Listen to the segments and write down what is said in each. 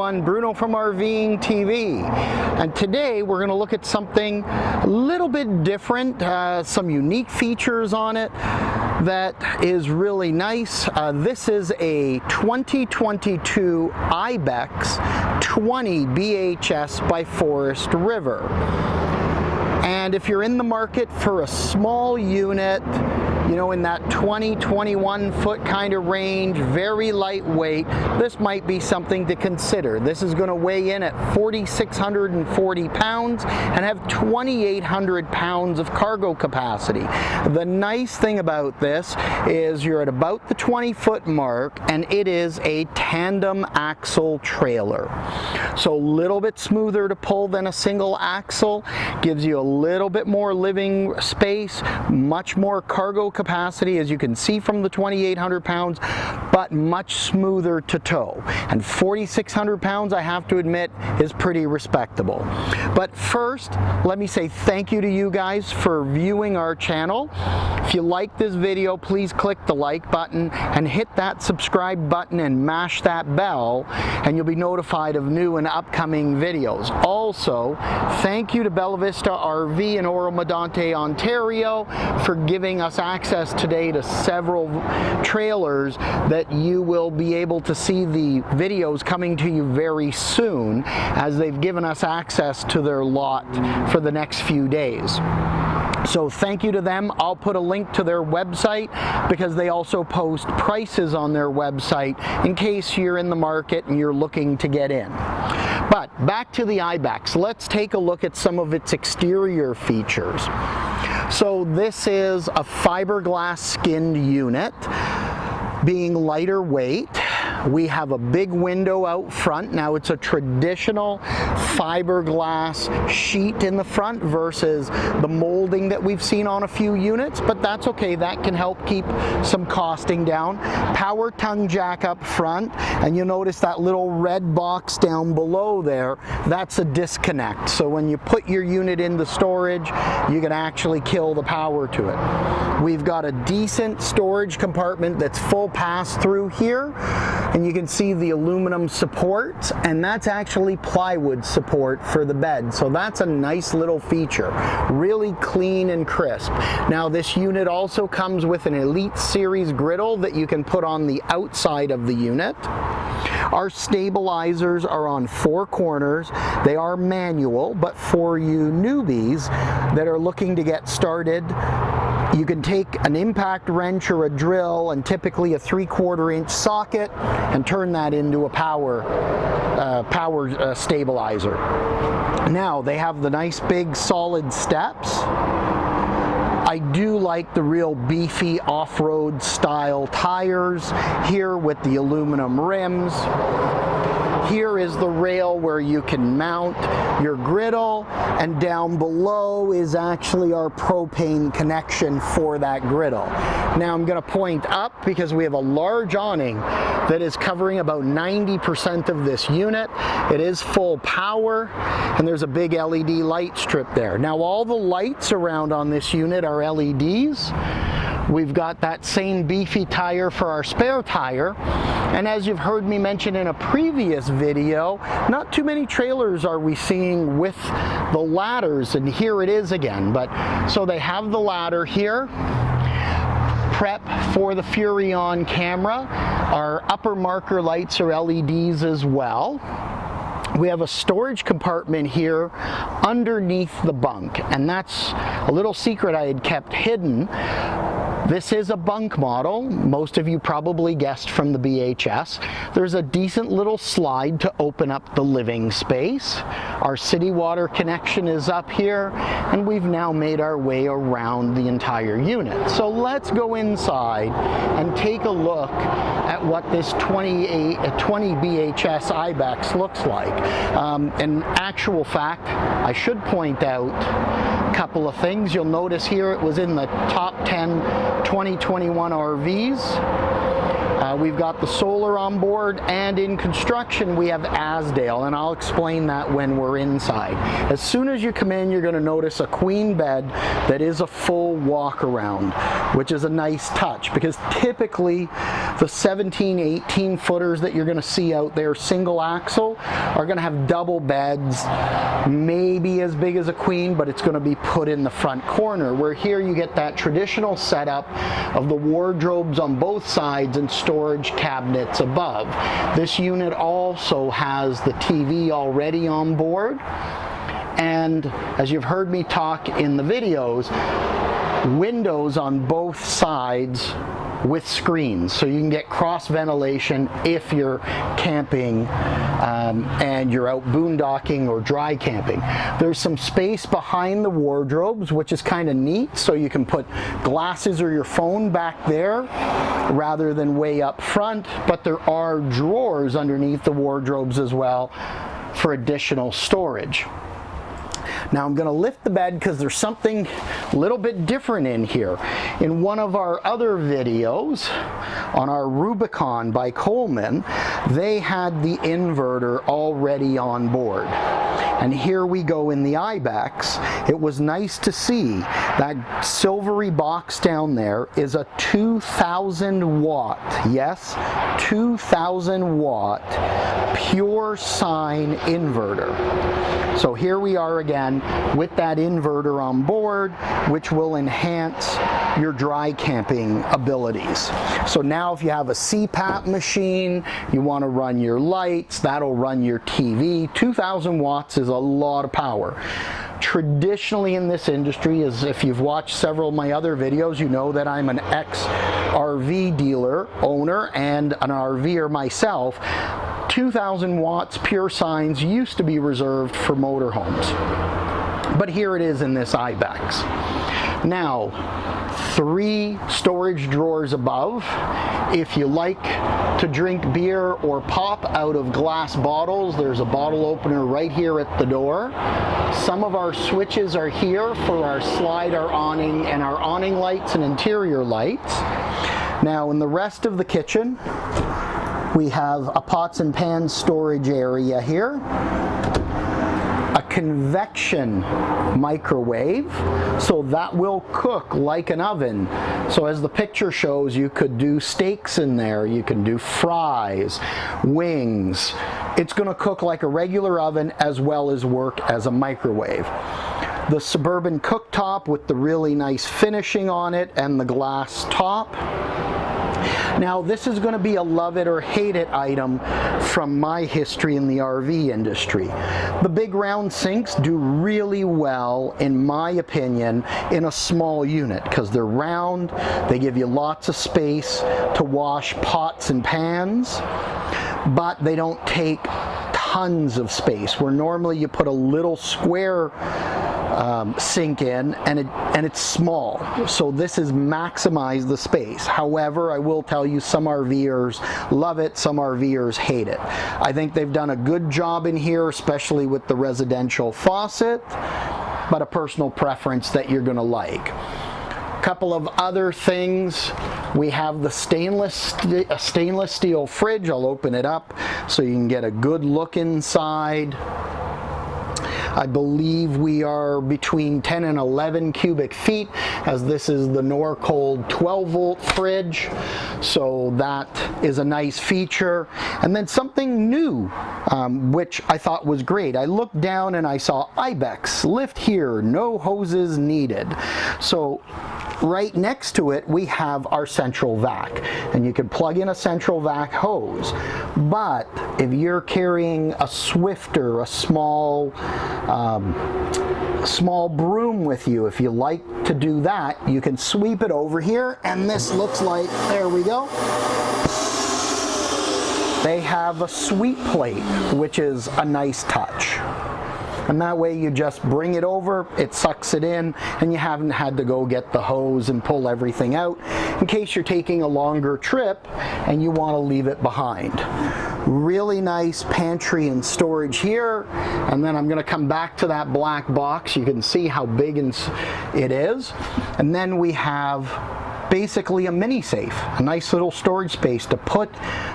everyone, Bruno from RVing TV, and today we're going to look at something a little bit different, some unique features on it that is really nice. This is a 2022 IBex 20 BHS by Forest River, and if you're in the market for a small unit, you know, in that 20-21 foot kind of range, very lightweight, this might be something to consider. This is going to weigh in at 4,640 pounds and have 2,800 pounds of cargo capacity. The nice thing about this is you're at about the 20-foot mark, and it is a tandem axle trailer. So a little bit smoother to pull than a single axle, gives you a little bit more living space, much more cargo capacity, as you can see from the 2,800 pounds, but much smoother to tow. And 4,600 pounds, I have to admit, is pretty respectable. But first, let me say thank you to you guys for viewing our channel. If you like this video, please click the like button and hit that subscribe button and mash that bell, and you'll be notified of new and upcoming videos. Also, thank you to Bella Vista RV in Oro-Medonte, Ontario, for giving us access today to several trailers that you will be able to see the videos coming to you very soon, as they've given us access to their lot for the next few days. So thank you to them. I'll put a link to their website because they also post prices on their website in case you're in the market and you're looking to get in. But back to the IBex. Let's take a look at some of its exterior features. So this is a fiberglass skinned unit, being lighter weight. We have a big window out front. Now it's a traditional fiberglass sheet in the front versus the molding that we've seen on a few units, but that's okay. That can help keep some costing down. Power tongue jack up front, and you'll notice that little red box down below there, that's a disconnect. So when you put your unit into storage, you can actually kill the power to it. We've got a decent storage compartment that's full pass through here, and you can see the aluminum supports, and that's actually plywood support for the bed. So that's a nice little feature, really clean and crisp. Now this unit also comes with an Elite Series griddle that you can put on the outside of the unit. Our stabilizers are on 4 corners. They are manual, but for you newbies that are looking to get started, you can take an impact wrench or a drill and typically a 3/4 inch socket and turn that into a power stabilizer. Now they have the nice big solid steps. I do like the real beefy off-road style tires here with the aluminum rims. Here is the rail where you can mount your griddle, and down below is actually our propane connection for that griddle. Now I'm going to point up because we have a large awning that is covering about 90% of this unit. It is full power, and there's a big LED light strip there. Now all the lights around on this unit are LEDs. We've got that same beefy tire for our spare tire, and as you've heard me mention in a previous video, not too many trailers are we seeing with the ladders, and here it is again. But so they have the ladder here, prep for the Furrion camera. Our upper marker lights are LEDs as well. We have a storage compartment here underneath the bunk, and that's a little secret I had kept hidden. This is a bunk model. Most of you probably guessed from the BHS. There's a decent little slide to open up the living space. Our city water connection is up here, and we've now made our way around the entire unit. So let's go inside and take a look at what this 20 BHS IBex looks like. In actual fact, I should point out a couple of things. You'll notice here it was in the top 10 2021 RVs. We've got the solar inverter on board, and in construction we have Asdale, and I'll explain that when we're inside. As soon as you come in, you're going to notice a queen bed that is a full walk around, which is a nice touch, because typically the 17, 18 footers that you're going to see out there single axle are going to have double beds, maybe as big as a queen, but it's going to be put in the front corner, where here you get that traditional setup of the wardrobes on both sides and storage cabinets above. This unit also has the TV already on board, and as you've heard me talk in the videos, windows on both sides with screens, so you can get cross ventilation if you're camping and you're out boondocking or dry camping. There's some space behind the wardrobes, which is kind of neat, so you can put glasses or your phone back there rather than way up front, but there are drawers underneath the wardrobes as well for additional storage. Now I'm going to lift the bed because there's something a little bit different in here. In one of our other videos on our Rubicon by Coleman, they had the inverter already on board. And here we go in the IBex. It was nice to see that silvery box down there is a 2,000 watt, yes, 2,000 watt pure sine inverter. So here we are again with that inverter on board, which will enhance your dry camping abilities. So now if you have a CPAP machine, you want to run your lights, that'll run your TV. 2,000 watts is a lot of power. Traditionally in this industry, as if you've watched several of my other videos, you know that I'm an ex-RV dealer, owner, and an RVer myself. 2,000 watts pure sines used to be reserved for motorhomes, but here it is in this IBex. Now, 3 storage drawers above. If you like to drink beer or pop out of glass bottles, there's a bottle opener right here at the door. Some of our switches are here for our slide, our awning, and our awning lights and interior lights. Now in the rest of the kitchen, we have a pots and pans storage area here, a convection microwave, so that will cook like an oven. So as the picture shows, you could do steaks in there, you can do fries, wings. It's going to cook like a regular oven as well as work as a microwave. The Suburban cooktop with the really nice finishing on it and the glass top. Now this is going to be a love it or hate it item from my history in the RV industry. The big round sinks do really well, in my opinion, in a small unit because they're round, they give you lots of space to wash pots and pans, but they don't take tons of space, where normally you put a little square sink in and it's small. So this is maximize the space. However, I will tell you, some RVers love it, some RVers hate it. I think they've done a good job in here, especially with the residential faucet, but a personal preference that you're going to like. Couple of other things. We have the stainless steel fridge. I'll open it up so you can get a good look inside. I believe we are between 10 and 11 cubic feet, as this is the Norcold 12 volt fridge. So that is a nice feature. And then something new, which I thought was great. I looked down and I saw IBex, lift here, no hoses needed. So right next to it we have our central vac, and you can plug in a central vac hose. But if you're carrying a Swifter, a small broom with you, if you like to do that, you can sweep it over here, and this looks like, there we go. They have a sweep plate, which is a nice touch. And that way you just bring it over, it sucks it in, and you haven't had to go get the hose and pull everything out in case you're taking a longer trip and you want to leave it behind. Really nice pantry and storage here, and then I'm going to come back to that black box. You can see how big it is. And then we have basically a mini safe, a nice little storage space to put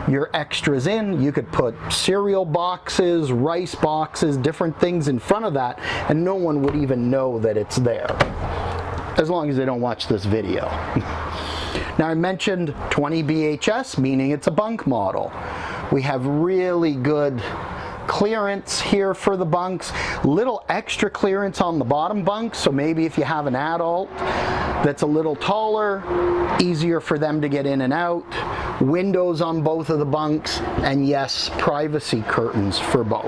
your extras in. You could put cereal boxes, rice boxes, different things in front of that, and no one would even know that it's there, as long as they don't watch this video. Now, I mentioned 20 BHS, meaning it's a bunk model. We have really good clearance here for the bunks, little extra clearance on the bottom bunks, so maybe if you have an adult that's a little taller, easier for them to get in and out. Windows on both of the bunks, and yes, privacy curtains for both.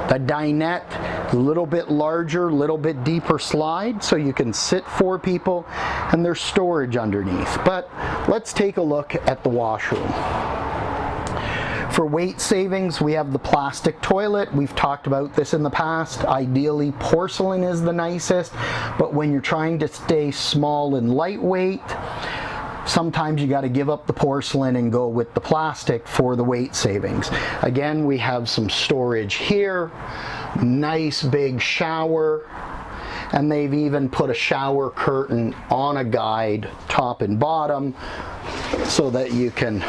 The dinette, a little bit larger, a little bit deeper slide, so you can sit 4 people, and there's storage underneath. But let's take a look at the washroom. For weight savings, we have the plastic toilet. We've talked about this in the past. Ideally, porcelain is the nicest, but when you're trying to stay small and lightweight, sometimes you got to give up the porcelain and go with the plastic for the weight savings. Again, we have some storage here, nice big shower, and they've even put a shower curtain on a guide, top and bottom, so that you can,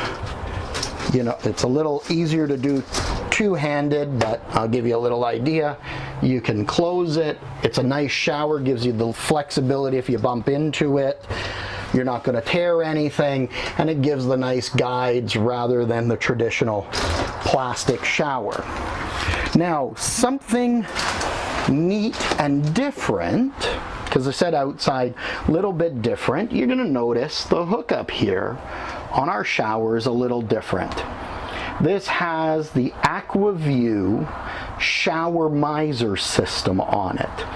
you know, it's a little easier to do two-handed, but I'll give you a little idea. You can close it. It's a nice shower, gives you the flexibility if you bump into it. You're not going to tear anything, and it gives the nice guides rather than the traditional plastic shower. Now, something neat and different, because I said outside, a little bit different, you're going to notice the hookup here on our shower is a little different. This has the Aquaview shower miser system on it.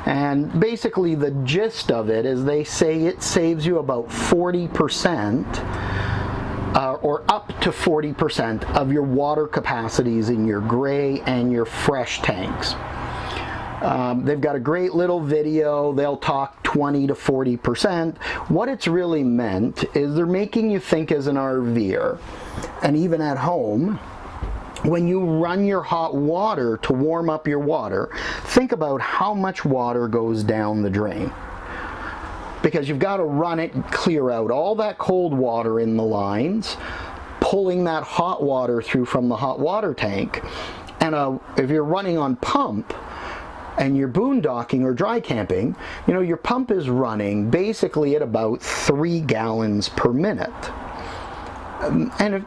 And basically the gist of it is they say it saves you about 40% or up to 40% of your water capacities in your gray and your fresh tanks. They've got a great little video. They'll talk 20 to 40%. What it's really meant is they're making you think as an RVer, and even at home, when you run your hot water to warm up your water, think about how much water goes down the drain. Because you've got to run it, clear out all that cold water in the lines, pulling that hot water through from the hot water tank. And if you're running on pump, and you're boondocking or dry camping, you know, your pump is running basically at about 3 gallons per minute. And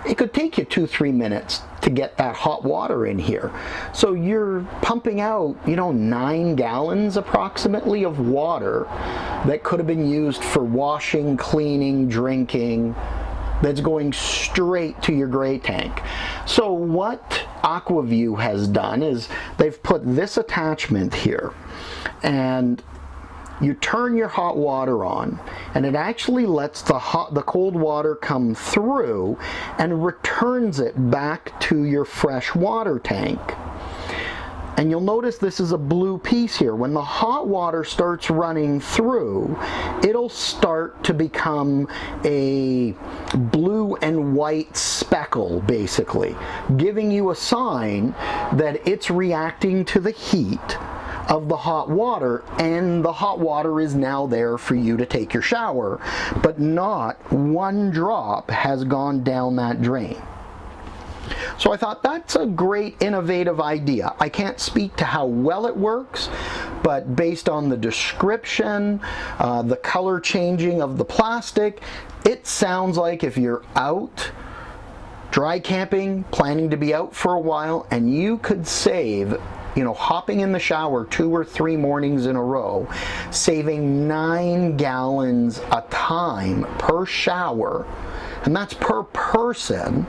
it could take you 2-3 minutes to get that hot water in here. So you're pumping out, you know, 9 gallons approximately of water that could have been used for washing, cleaning, drinking, that's going straight to your gray tank. So what Aquaview has done is they've put this attachment here, and you turn your hot water on, and it actually lets the cold water come through and returns it back to your fresh water tank. And you'll notice this is a blue piece here. When the hot water starts running through, it'll start to become a blue and white speckle, basically, giving you a sign that it's reacting to the heat of the hot water, and the hot water is now there for you to take your shower, but not one drop has gone down that drain. So I thought that's a great innovative idea. I can't speak to how well it works, but based on the description, the color changing of the plastic, it sounds like if you're out dry camping, planning to be out for a while, and you could save, you know, hopping in the shower 2 or 3 mornings in a row, saving 9 gallons a time per shower, and that's per person.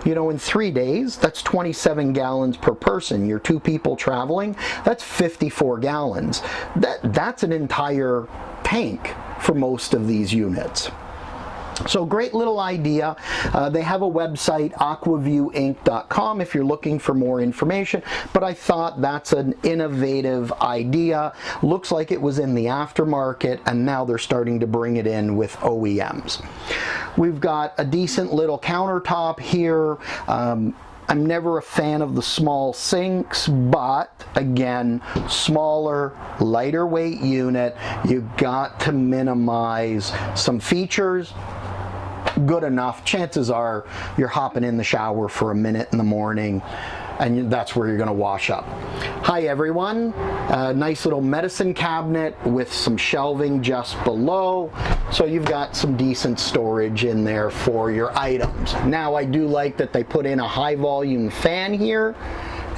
You know, in 3 days, that's 27 gallons per person. You're 2 people traveling, that's 54 gallons. That's an entire tank for most of these units. So great little idea. They have a website, aquaviewinc.com, if you're looking for more information, but I thought that's an innovative idea. Looks like it was in the aftermarket, and now they're starting to bring it in with OEMs. We've got a decent little countertop here. I'm never a fan of the small sinks, but again, smaller, lighter weight unit, you got to minimize some features. Good enough. Chances are you're hopping in the shower for a minute in the morning, and that's where you're going to wash up. Hi everyone. Nice little medicine cabinet with some shelving just below, so you've got some decent storage in there for your items. Now I do like that they put in a high volume fan here,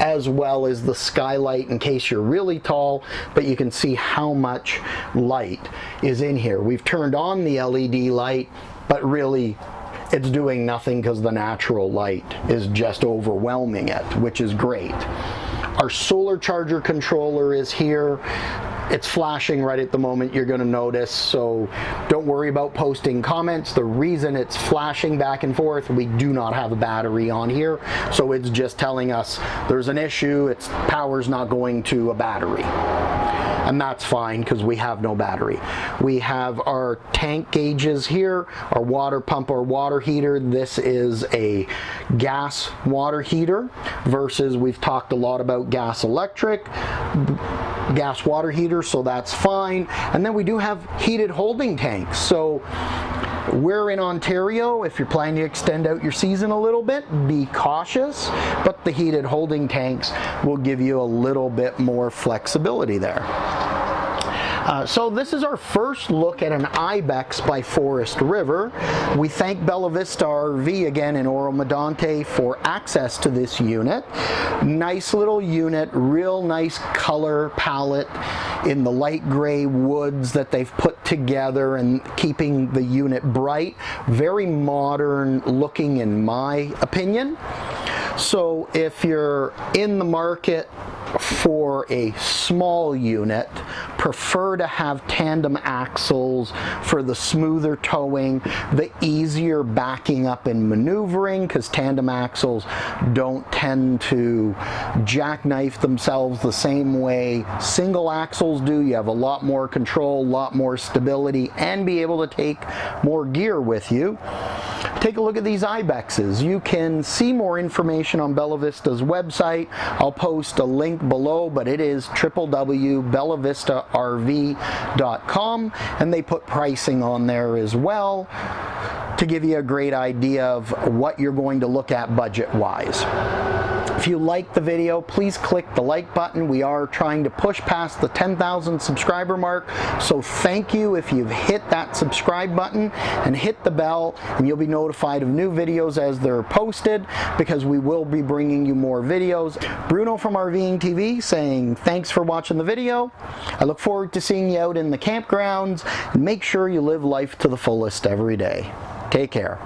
as well as the skylight in case you're really tall, but you can see how much light is in here. We've turned on the LED light, but really it's doing nothing because the natural light is just overwhelming it, which is great. Our solar charger controller is here. It's flashing right at the moment, you're going to notice, so don't worry about posting comments. The reason it's flashing back and forth, we do not have a battery on here, so it's just telling us there's an issue, its power's not going to a battery. And that's fine because we have no battery. We have our tank gauges here, our water pump, our water heater. This is a gas water heater versus we've talked a lot about gas electric, gas water heater, so that's fine. And then we do have heated holding tanks. So we're in Ontario. If you're planning to extend out your season a little bit, be cautious, but the heated holding tanks will give you a little bit more flexibility there. So this is our first look at an IBex by Forest River. We thank Bella Vista RV again in Oro Medonte for access to this unit. Nice little unit, real nice color palette in the light gray woods that they've put together and keeping the unit bright. Very modern looking in my opinion. So if you're in the market for a small unit, prefer to have tandem axles for the smoother towing, the easier backing up and maneuvering, because tandem axles don't tend to jackknife themselves the same way single axles do. You have a lot more control, a lot more stability, and be able to take more gear with you. Take a look at these IBexes. You can see more information on Bella Vista's website. I'll post a link below, but it is www.bellavistarv.com, and they put pricing on there as well to give you a great idea of what you're going to look at budget-wise. If you like the video, please click the like button. We are trying to push past the 10,000 subscriber mark, so thank you if you've hit that subscribe button and hit the bell, and you'll be notified of new videos as they're posted, because we will be bringing you more videos. Bruno from RVing TV saying thanks for watching the video. I look forward to seeing you out in the campgrounds, and make sure you live life to the fullest every day. Take care.